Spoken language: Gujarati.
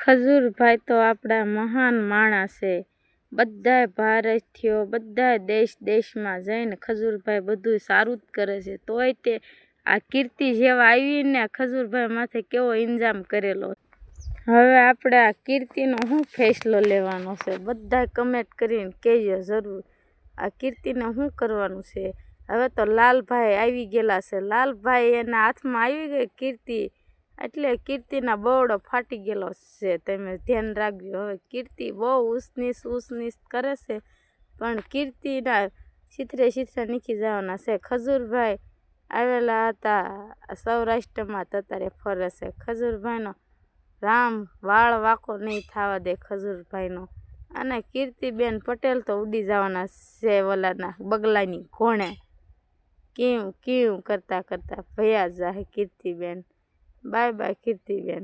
ખજૂરભાઈ તો આપણા મહાન માણસ છે. બધાય ભારતીયો બધાય દેશમાં જઈને ખજૂરભાઈ બધું સારું જ કરે છે. તોય તે આ કીર્તિ જેવા આવીને ખજૂરભાઈ માથે કેવો ઇન્જામ કરેલો. હવે આપણે આ કીર્તિનો શું ફેસલો લેવાનો છે? બધાય કમેન્ટ કરીને કહેજો જરૂર. આ કીર્તિને શું કરવાનું છે? હવે તો લાલભાઈ આવી ગયેલા છે. લાલભાઈ એના હાથમાં આવી ગઈ કીર્તિ, એટલે કીર્તિના બવડો ફાટી ગયેલો છે. તમે ધ્યાન રાખજો. હવે કીર્તિ બહુ ઉસનીસ કરે છે, પણ કીર્તિના છીથરે નીકળી જવાના છે. ખજૂરભાઈ આવેલા હતા સૌરાષ્ટ્રમાં, અત્યારે ફરે છે. ખજૂરભાઈનો રામ વાળ વાંકો નહીં થવા દે ખજૂરભાઈનો. અને કીર્તિબેન પટેલ તો ઉડી જવાના છે ઓલાના બગલાની ઘોણે. કેવું કરતા ભૈયા જાય કીર્તિબેન. Bye bye Kirtiben.